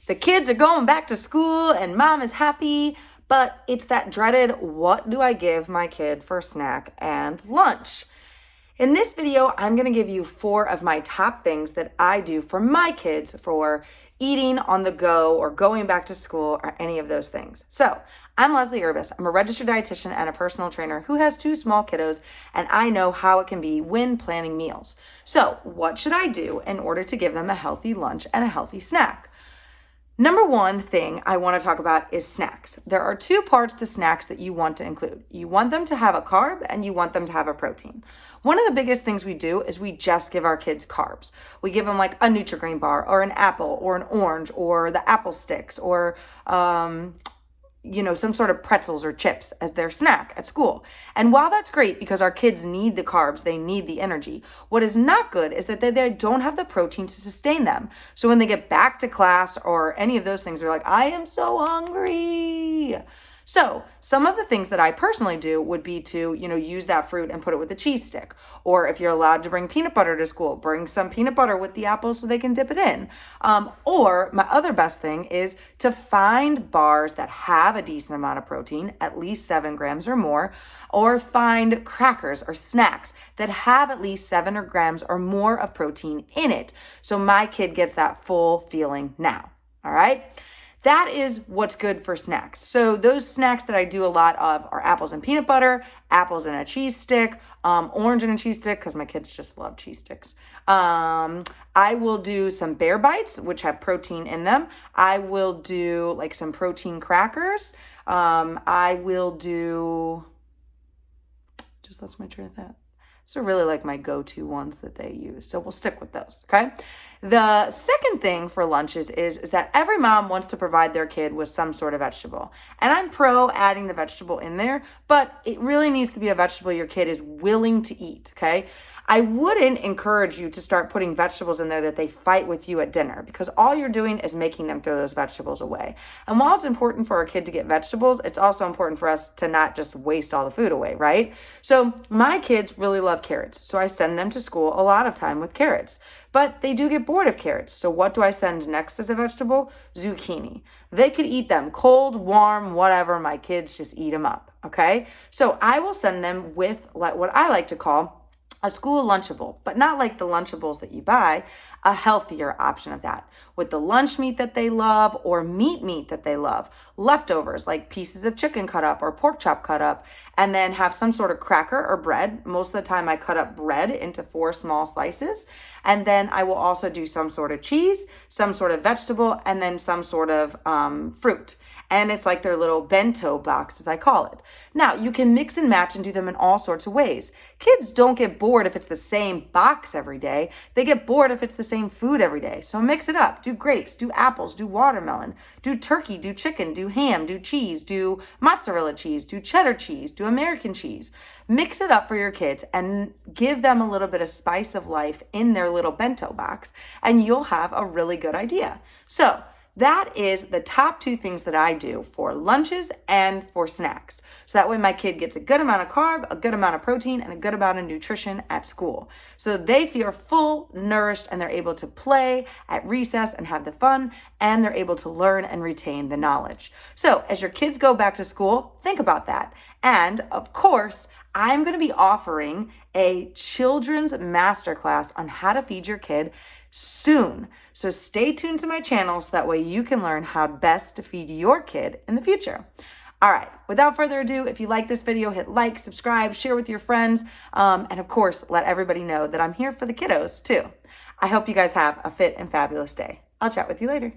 The kids are going back to school and mom is happy, but it's that dreaded, what do I give my kid for snack and lunch? In this video, I'm going to give you 4 of my top things that I do for my kids for eating on the go or going back to school or any of those things. So I'm Leslie Urbis. I'm a registered dietitian and a personal trainer who has 2 small kiddos, and I know how it can be when planning meals. So what should I do in order to give them a healthy lunch and a healthy snack? Number 1 thing I want to talk about is snacks. There are 2 parts to snacks that you want to include. You want them to have a carb and you want them to have a protein. One of the biggest things we do is we just give our kids carbs. We give them like a Nutri-Grain bar or an apple or an orange or the apple sticks or some sort of pretzels or chips as their snack at school. And while that's great because our kids need the carbs, they need the energy, what is not good is that they don't have the protein to sustain them. So when they get back to class or any of those things, they're like, I am so hungry. So some of the things that I personally do would be to, use that fruit and put it with a cheese stick. Or if you're allowed to bring peanut butter to school, bring some peanut butter with the apples so they can dip it in. Or my other best thing is to find bars that have a decent amount of protein, at least 7 grams or more, or find crackers or snacks that have at least 7 grams or more of protein in it. So my kid gets that full feeling now. All right. That is what's good for snacks. So those snacks that I do a lot of are apples and peanut butter, apples and a cheese stick, orange and a cheese stick, because my kids just love cheese sticks. I will do some bear bites, which have protein in them. I will do like some protein crackers. I will do, just lost my train of thought. So really like my go-to ones that they use. So we'll stick with those, okay? The second thing for lunches is that every mom wants to provide their kid with some sort of vegetable. And I'm pro adding the vegetable in there, but it really needs to be a vegetable your kid is willing to eat, okay? I wouldn't encourage you to start putting vegetables in there that they fight with you at dinner, because all you're doing is making them throw those vegetables away. And while it's important for our kid to get vegetables, it's also important for us to not just waste all the food away, right? So my kids really love carrots, so I send them to school a lot of time with carrots. But they do get bored of carrots. So what do I send next as a vegetable? Zucchini. They could eat them cold, warm, whatever. My kids just eat them up, okay? So I will send them with what I like to call a school Lunchable, but not like the Lunchables that you buy, a healthier option of that, with the lunch meat that they love or meat that they love, leftovers like pieces of chicken cut up or pork chop cut up, and then have some sort of cracker or bread. Most of the time I cut up bread into 4 small slices, and then I will also do some sort of cheese, some sort of vegetable, and then some sort of fruit. And it's like their little bento box, as I call it. Now, you can mix and match and do them in all sorts of ways. Kids don't get bored if it's the same box every day. They get bored if it's the same food every day. So mix it up. Do grapes, do apples, do watermelon, do turkey, do chicken, do ham, do cheese, do mozzarella cheese, do cheddar cheese, do American cheese. Mix it up for your kids and give them a little bit of spice of life in their little bento box, and you'll have a really good idea. So that is the top 2 things that I do for lunches and for snacks. So that way my kid gets a good amount of carb, a good amount of protein, and a good amount of nutrition at school. So they feel full, nourished, and they're able to play at recess and have the fun, and they're able to learn and retain the knowledge. So as your kids go back to school, think about that. And of course, I'm going to be offering a children's masterclass on how to feed your kid soon. So stay tuned to my channel so that way you can learn how best to feed your kid in the future. All right, without further ado, if you like this video, hit like, subscribe, share with your friends, and of course, let everybody know that I'm here for the kiddos too. I hope you guys have a fit and fabulous day. I'll chat with you later.